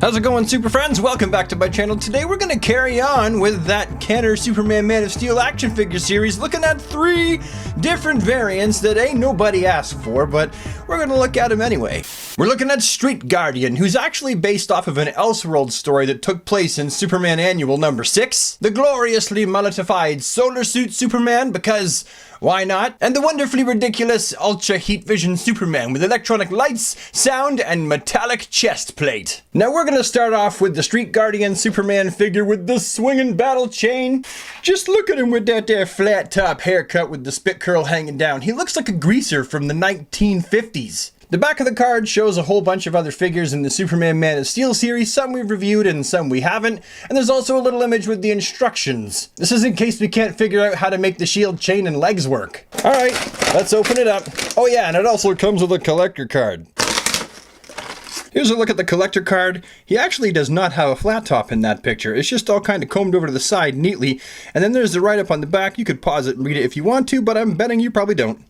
How's it going, super friends? Welcome back to my channel. Today we're going to carry on with that Kenner Superman Man of Steel action figure series, looking at 3 different variants that ain't nobody asked for, but we're going to look at them anyway. We're looking at Street Guardian, who's actually based off of an Elseworld story that took place in Superman Annual number 6, the gloriously multified Solar Suit Superman, because why not? And the wonderfully ridiculous Ultra Heat Vision Superman with electronic lights, sound, and metallic chest plate. Now we're gonna start off with the Street Guardian Superman figure with the swinging battle chain. Just look at him with that there flat top haircut with the spit curl hanging down. He looks like a greaser from the 1950s. The back of the card shows a whole bunch of other figures in the Superman Man of Steel series, some we've reviewed and some we haven't, and there's also a little image with the instructions. This is in case we can't figure out how to make the shield, chain, and legs work. Alright, let's open it up. Oh yeah, and it also comes with a collector card. Here's a look at the collector card. He actually does not have a flat top in that picture. It's just all kind of combed over to the side neatly, and then there's the write-up on the back. You could pause it and read it if you want to, but I'm betting you probably don't.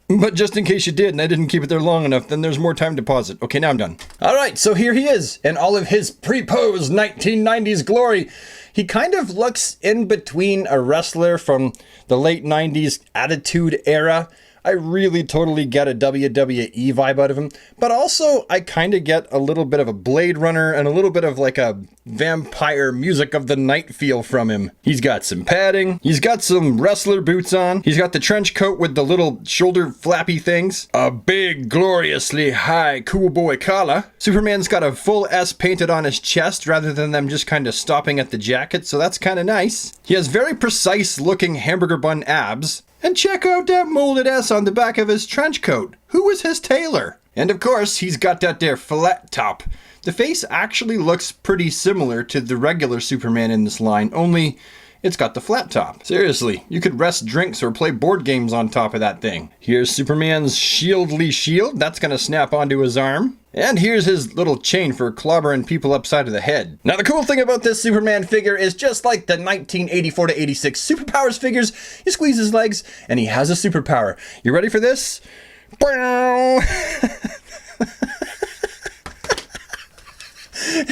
But just in case you did and I didn't keep it there long enough, then there's more time to pause it. Okay, now I'm done. Alright, so here he is in all of his pre-pose 1990s glory. He kind of looks in between a wrestler from the late 90s Attitude Era. I really totally get a WWE vibe out of him, but also I kind of get a little bit of a Blade Runner and a little bit of like a vampire music of the night feel from him. He's got some padding, he's got some wrestler boots on, he's got the trench coat with the little shoulder flappy things, a big gloriously high cool boy collar. Superman's got a full S painted on his chest rather than them just kind of stopping at the jacket, so that's kind of nice. He has very precise looking hamburger bun abs. And check out that molded S on the back of his trench coat. Who was his tailor? And of course, he's got that there flat top. The face actually looks pretty similar to the regular Superman in this line, only it's got the flat top. Seriously, you could rest drinks or play board games on top of that thing. Here's Superman's shieldly shield. That's gonna snap onto his arm. And here's his little chain for clobbering people upside of the head. Now the cool thing about this Superman figure is just like the 1984 to 86 Superpowers figures, you squeeze his legs and he has a superpower. You ready for this?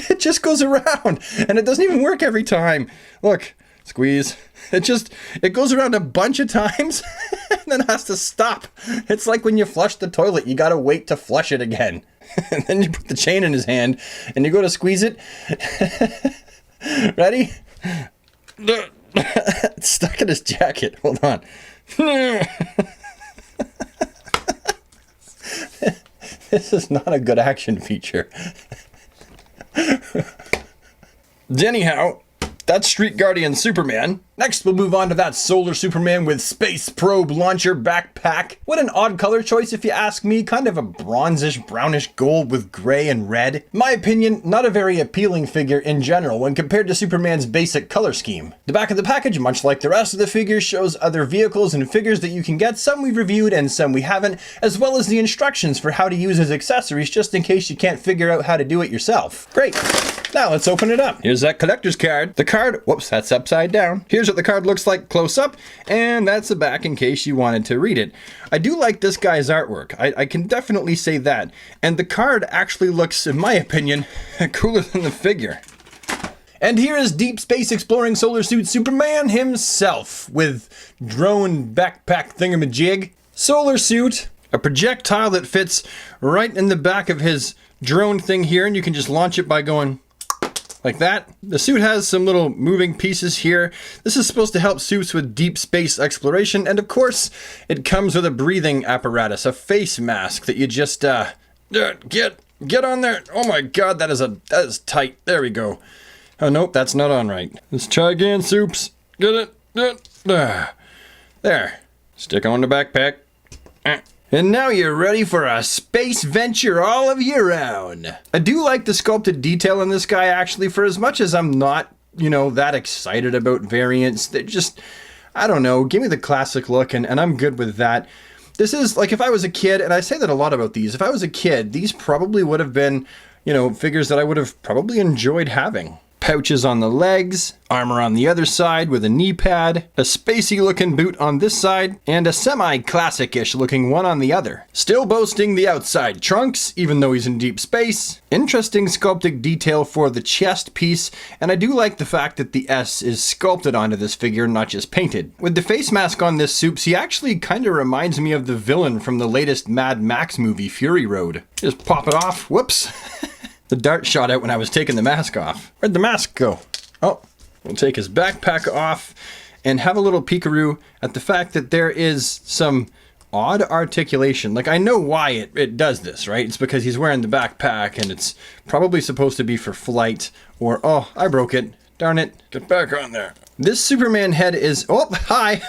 It just goes around and it doesn't even work every time. Look, squeeze. It goes around a bunch of times and then has to stop. It's like when you flush the toilet, you gotta wait to flush it again. And then you put the chain in his hand and you go to squeeze it. Ready? It's stuck in his jacket. Hold on. This is not a good action feature. Anyhow, that's Street Guardian Superman. Next, we'll move on to that Solar Superman with Space Probe Launcher backpack. What an odd color choice if you ask me. Kind of a bronzish, brownish gold with gray and red. My opinion, not a very appealing figure in general when compared to Superman's basic color scheme. The back of the package, much like the rest of the figures, shows other vehicles and figures that you can get. Some we've reviewed and some we haven't, as well as the instructions for how to use his accessories just in case you can't figure out how to do it yourself. Great. Now let's open it up. Here's that collector's card. The card, whoops, that's upside down. Here's what the card looks like close up, and that's the back in case you wanted to read it. I do like this guy's artwork. I can definitely say that. And the card actually looks, in my opinion, cooler than the figure. And here is Deep Space Exploring Solar Suit Superman himself with drone backpack thingamajig. Solar suit, a projectile that fits right in the back of his drone thing here, and you can just launch it by going like that. The suit has some little moving pieces here. This is supposed to help suits with deep space exploration, and of course, it comes with a breathing apparatus, a face mask that you just get on there. Oh my god, that is tight. There we go. Oh nope, that's not on right. Let's try again, soups. Get it. There. Stick on the backpack. And now you're ready for a space venture all of year round. I do like the sculpted detail in this guy actually, for as much as I'm not, that excited about variants. They just, I don't know, give me the classic look and I'm good with that. This is like if I was a kid, and I say that a lot about these, if I was a kid, these probably would have been, figures that I would have probably enjoyed having. pouches on the legs, armor on the other side with a knee pad, a spacey looking boot on this side, and a semi-classic-ish looking one on the other. Still boasting the outside trunks, even though he's in deep space. Interesting sculpted detail for the chest piece, and I do like the fact that the S is sculpted onto this figure, not just painted. With the face mask on this Soups, he actually kind of reminds me of the villain from the latest Mad Max movie, Fury Road. Just pop it off, whoops. The dart shot out when I was taking the mask off. Where'd the mask go? Oh, we'll take his backpack off and have a little peekaroo at the fact that there is some odd articulation. Like, I know why it does this, right? It's because he's wearing the backpack and it's probably supposed to be for flight or, oh, I broke it. Darn it. Get back on there. This Superman head is, oh, hi.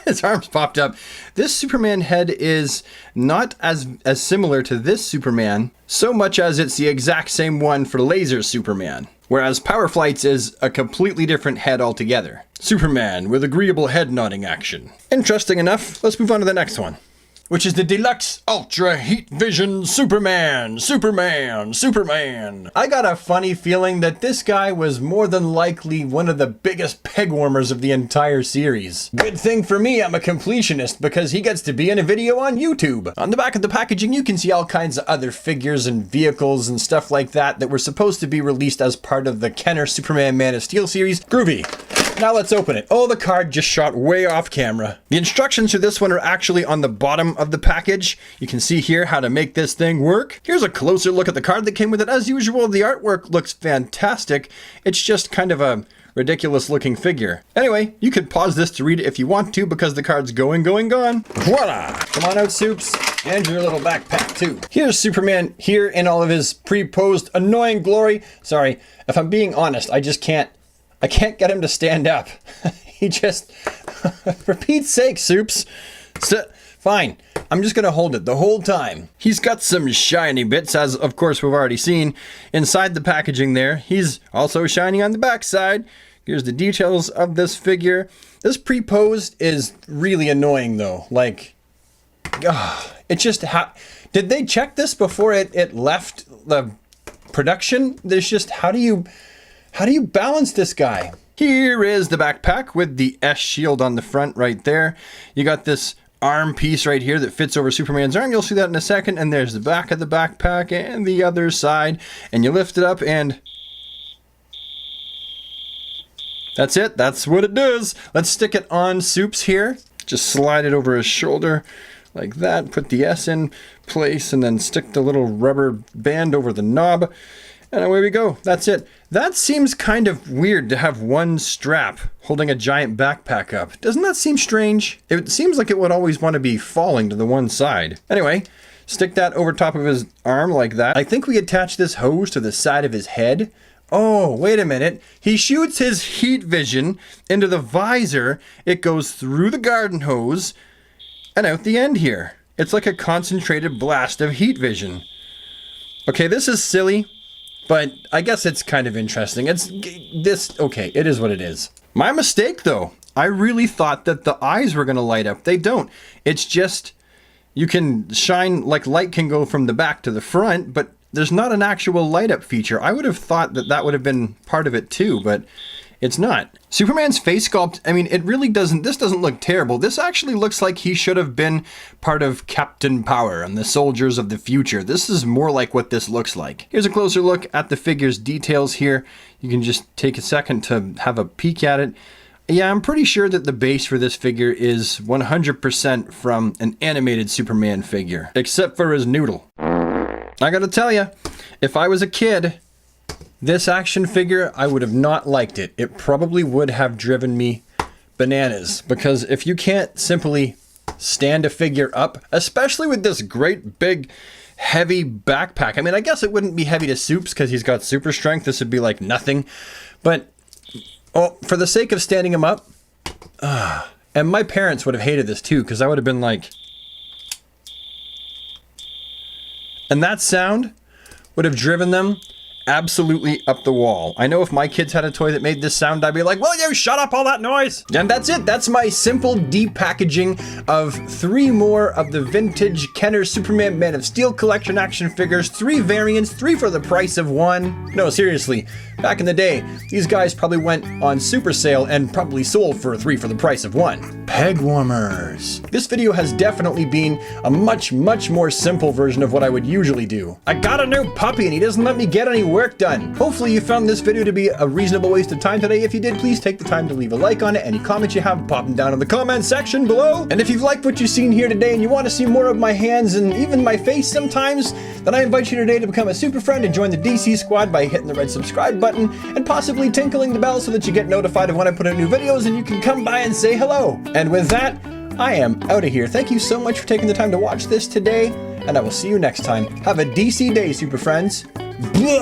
His arms popped up. This Superman head is not as similar to this Superman so much as it's the exact same one for Laser Superman, whereas Power Flight's is a completely different head altogether. Superman with agreeable head nodding action. Interesting enough, let's move on to the next one, which is the Deluxe Ultra Heat Vision Superman. I got a funny feeling that this guy was more than likely one of the biggest peg warmers of the entire series. Good thing for me, I'm a completionist because he gets to be in a video on YouTube. On the back of the packaging, you can see all kinds of other figures and vehicles and stuff like that were supposed to be released as part of the Kenner Superman Man of Steel series. Groovy. Now let's open it. Oh, the card just shot way off camera. The instructions for this one are actually on the bottom of the package. You can see here how to make this thing work. Here's a closer look at the card that came with it. As usual, the artwork looks fantastic. It's just kind of a ridiculous looking figure. Anyway, you could pause this to read it if you want to because the card's gone. Voila! Come on out, Soups. And your little backpack too. Here's Superman here in all of his pre-posed annoying glory. Sorry, if I'm being honest, I can't get him to stand up. He just, for Pete's sake, Soups. Fine, I'm just gonna hold it the whole time. He's got some shiny bits, as of course we've already seen, inside the packaging there. He's also shiny on the backside. Here's the details of this figure. This pre-posed is really annoying though. Like, it just, did they check this before it left the production? There's just, how do you balance this guy? Here is the backpack with the S shield on the front right there. You got this arm piece right here that fits over Superman's arm. You'll see that in a second. And there's the back of the backpack and the other side. And you lift it up and that's it. That's what it does. Let's stick it on Soups here. Just slide it over his shoulder like that. Put the S in place and then stick the little rubber band over the knob. And away we go. That's it. That seems kind of weird to have one strap holding a giant backpack up. Doesn't that seem strange? It seems like it would always want to be falling to the one side. Anyway, stick that over top of his arm like that. I think we attach this hose to the side of his head. Oh, wait a minute. He shoots his heat vision into the visor. It goes through the garden hose and out the end here. It's like a concentrated blast of heat vision. Okay, this is silly. But I guess it's kind of interesting. Okay, it is what it is. My mistake though. I really thought that the eyes were gonna light up. They don't. It's just, you can shine, like light can go from the back to the front, but there's not an actual light up feature. I would have thought that would have been part of it too, but it's not. Superman's face sculpt, I mean, this doesn't look terrible. This actually looks like he should have been part of Captain Power and the Soldiers of the Future. This is more like what this looks like. Here's a closer look at the figure's details here. You can just take a second to have a peek at it. Yeah, I'm pretty sure that the base for this figure is 100% from an animated Superman figure, except for his noodle. I gotta tell you, if I was a kid, this action figure, I would have not liked it. It probably would have driven me bananas, because if you can't simply stand a figure up, especially with this great big heavy backpack. I mean, I guess it wouldn't be heavy to Soups because he's got super strength. This would be like nothing. But for the sake of standing him up, and my parents would have hated this too, because I would have been like, and that sound would have driven them absolutely up the wall. I know if my kids had a toy that made this sound, I'd be like, will you shut up all that noise? And that's it. That's my simple depackaging of 3 more of the vintage Kenner Superman Man of Steel collection action figures. 3 variants, 3 for the price of 1. No, seriously, back in the day, these guys probably went on super sale and probably sold for 3 for the price of 1. Peg warmers. This video has definitely been a much more simple version of what I would usually do. I got a new puppy and he doesn't let me get any work done. Hopefully you found this video to be a reasonable waste of time today. If you did, please take the time to leave a like on it. Any comments you have, pop them down in the comment section below. And if you've liked what you've seen here today and you want to see more of my hands and even my face sometimes, then I invite you today to become a super friend and join the DC squad by hitting the red subscribe button and possibly tinkling the bell so that you get notified of when I put out new videos and you can come by and say hello. And with that, I am out of here. Thank you so much for taking the time to watch this today, and I will see you next time. Have a DC day, super friends. Blah!